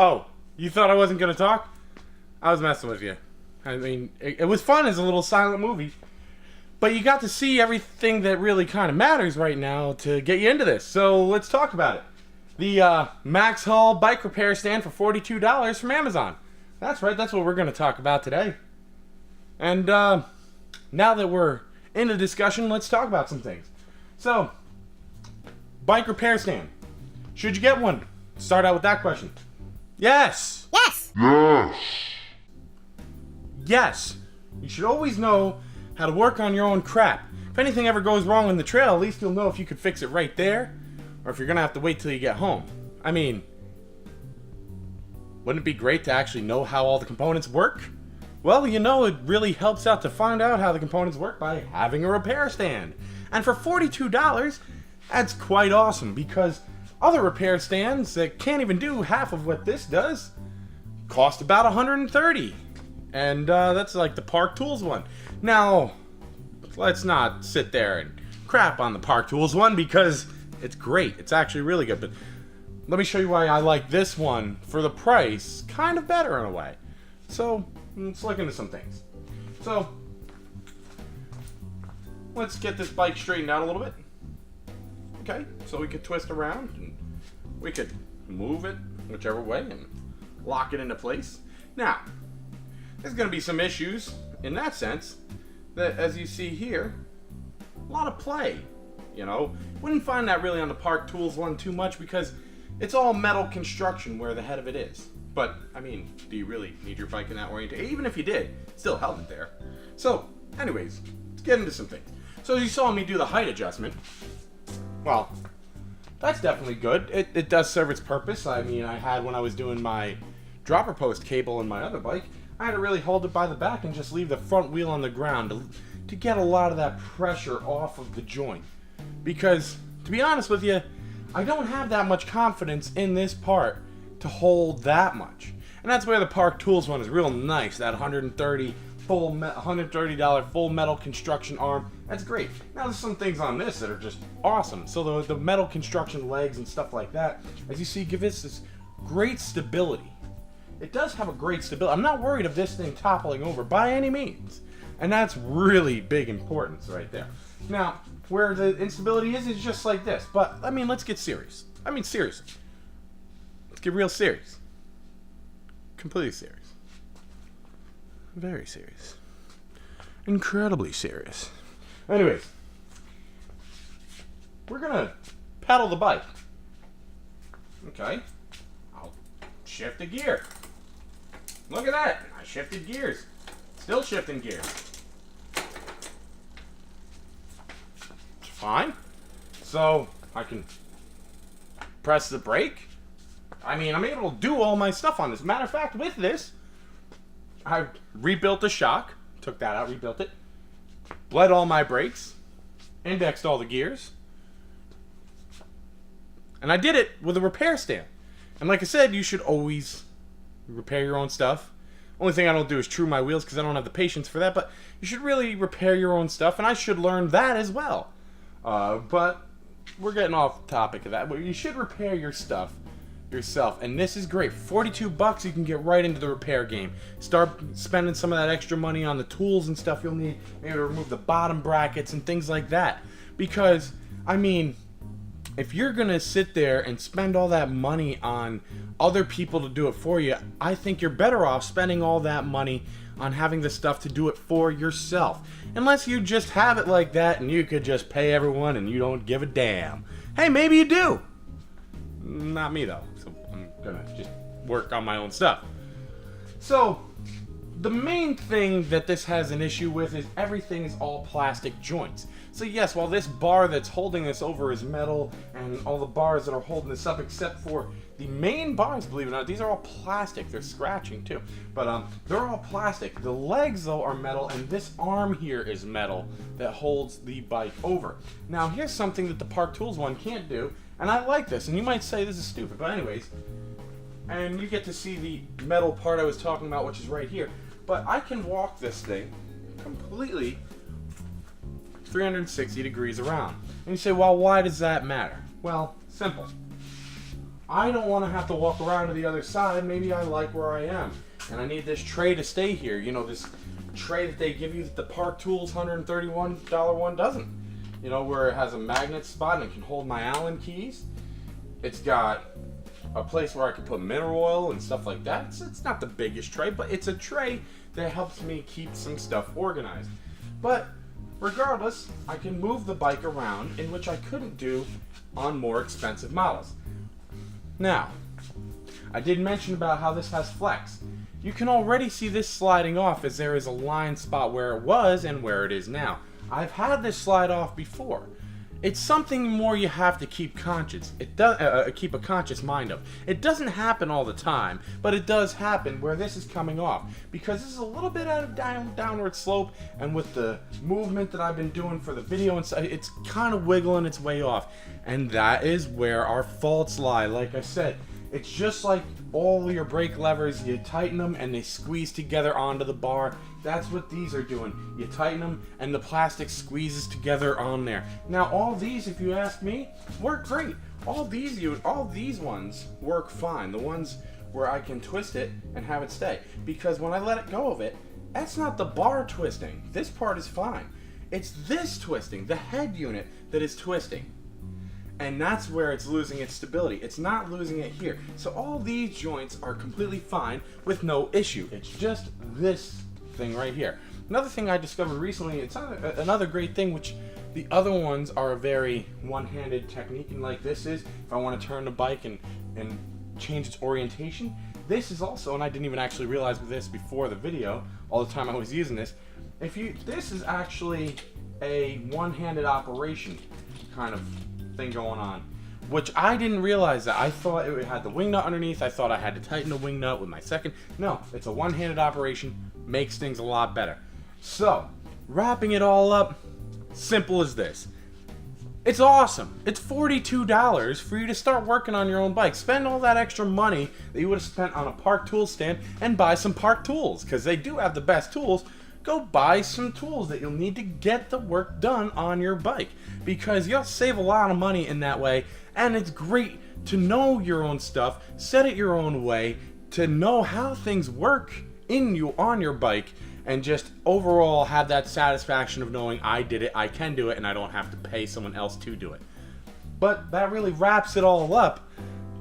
Oh, you thought I wasn't going to talk? I was messing with you. I mean, it was fun as a little silent movie. But you got to see everything that really kind of matters right now to get you into this. So let's talk about it. The Max Hall bike repair stand for $42 from Amazon. That's right, that's what we're going to talk about today. And now that we're in the discussion, let's talk about some things. So, bike repair stand. Should you get one? Start out with that question. Yes. Yes. Yes. Yes. You should always know how to work on your own crap. If anything ever goes wrong in the trail, at least you'll know if you could fix it right there, or if you're gonna have to wait till you get home. I mean, wouldn't it be great to actually know how all the components work? Well, you know, it really helps out to find out how the components work by having a repair stand. And for $42, that's quite awesome, because other repair stands that can't even do half of what this does cost about $130. And that's like the Park Tools one. Now, let's not sit there and crap on the Park Tools one, because it's great. It's actually really good. But let me show you why I like this one for the price kind of better in a way. So let's look into some things. So let's get this bike straightened out a little bit. Okay, so we could twist around and we could move it whichever way and lock it into place. Now, there's going to be some issues in that sense that, as you see here, a lot of play. You know, wouldn't find that really on the Park Tools one too much, because it's all metal construction where the head of it is. But, I mean, do you really need your bike in that orientation? Even if you did, still held it there. So, anyways, let's get into some things. So as you saw me do the height adjustment, well, that's definitely good. It does serve its purpose. I mean, I had, when I was doing my dropper post cable in my other bike, I had to really hold it by the back and just leave the front wheel on the ground to get a lot of that pressure off of the joint. Because, to be honest with you, I don't have that much confidence in this part to hold that much. And that's where the Park Tools one is real nice. That $130 full metal construction arm. That's great. Now there's some things on this that are just awesome. So the metal construction legs and stuff like that, as you see, give us this great stability. It does have a great stability. I'm not worried of this thing toppling over by any means. And that's really big importance right there. Now, where the instability is just like this. But, I mean, let's get serious. I mean, seriously. Let's get real serious. Completely serious. Very serious. Incredibly serious. Anyways, we're gonna pedal the bike. Okay. I'll shift the gear. Look at that. I shifted gears. Still shifting gears. It's fine. So I can press the brake. I mean, I'm able to do all my stuff on this. Matter of fact, with this, I rebuilt the shock, took that out, rebuilt it, bled all my brakes, indexed all the gears, and I did it with a repair stand. And like I said, you should always repair your own stuff. Only thing I don't do is true my wheels because I don't have the patience for that, but you should really repair your own stuff, and I should learn that as well. But we're getting off the topic of that, but you should repair your stuff yourself, and this is great. $42, you can get right into the repair game. Start spending some of that extra money on the tools and stuff you'll need, maybe to remove the bottom brackets and things like that. Because, I mean, if you're gonna sit there and spend all that money on other people to do it for you, I think you're better off spending all that money on having the stuff to do it for yourself. Unless you just have it like that and you could just pay everyone and you don't give a damn. Hey, maybe you do. Not me though, so I'm gonna just work on my own stuff. So, the main thing that this has an issue with is everything is all plastic joints. So yes, while this bar that's holding this over is metal, and all the bars that are holding this up except for the main bars, believe it or not, these are all plastic. They're scratching too, but they're all plastic. The legs though are metal, and this arm here is metal that holds the bike over. Now here's something that the Park Tools one can't do, and I like this, and you might say this is stupid, but anyways, and you get to see the metal part I was talking about, which is right here. But I can walk this thing completely 360 degrees around. And you say, well, why does that matter? Well, simple. I don't want to have to walk around to the other side. Maybe I like where I am, and I need this tray to stay here. You know, this tray that they give you that the Park Tools $131 one doesn't. You know, where it has a magnet spot and it can hold my Allen keys. It's got a place where I can put mineral oil and stuff like that. It's not the biggest tray, but it's a tray that helps me keep some stuff organized. But regardless, I can move the bike around, in which I couldn't do on more expensive models. Now, I did mention about how this has flex. You can already see this sliding off, as there is a line spot where it was and where it is now. I've had this slide off before. It's something more you have to keep conscious. It does keep a conscious mind of. It doesn't happen all the time, but it does happen where this is coming off, because this is a little bit at a downward slope, and with the movement that I've been doing for the video and stuff, it's kind of wiggling its way off, and that is where our faults lie. Like I said, it's just like all your brake levers. You tighten them and they squeeze together onto the bar. That's what these are doing. You tighten them and the plastic squeezes together on there. Now all these, if you ask me, work great. All these ones work fine. The ones where I can twist it and have it stay. Because when I let it go of it, that's not the bar twisting. This part is fine. It's this twisting, the head unit, that is twisting. And that's where it's losing its stability. It's not losing it here. So all these joints are completely fine with no issue. It's just this thing right here. Another thing I discovered recently, it's another great thing, which the other ones are a very one-handed technique, and like this is, if I want to turn the bike and change its orientation, this is also, and I didn't even actually realize this before the video, all the time I was using this, this is actually a one-handed operation kind of thing going on, which I didn't realize that. I thought it had the wing nut underneath. I thought I had to tighten the wing nut with my second. No, it's a one-handed operation, makes things a lot better. So, wrapping it all up, simple as this. It's awesome. It's $42 for you to start working on your own bike. Spend all that extra money that you would have spent on a Park Tools stand and buy some Park Tools, because they do have the best tools. Go buy some tools that you'll need to get the work done on your bike, because you'll save a lot of money in that way, and it's great to know your own stuff, set it your own way, to know how things work on your bike, and just overall have that satisfaction of knowing I did it, I can do it, and I don't have to pay someone else to do it. But that really wraps it all up.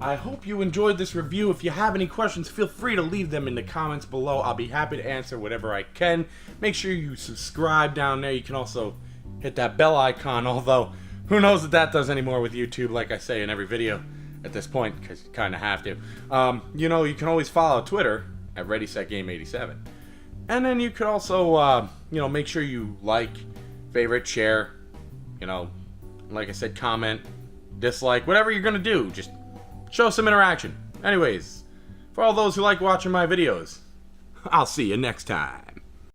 I hope you enjoyed this review. If you have any questions, feel free to leave them in the comments below. I'll be happy to answer whatever I can. Make sure you subscribe down there. You can also hit that bell icon, although who knows what that does anymore with YouTube, like I say in every video at this point, because you kind of have to. You know, you can always follow Twitter at ReadySetGame87. And then you could also, you know, make sure you like, favorite, share, you know, like I said, comment, dislike, whatever you're going to do. Just show some interaction. Anyways, for all those who like watching my videos, I'll see you next time.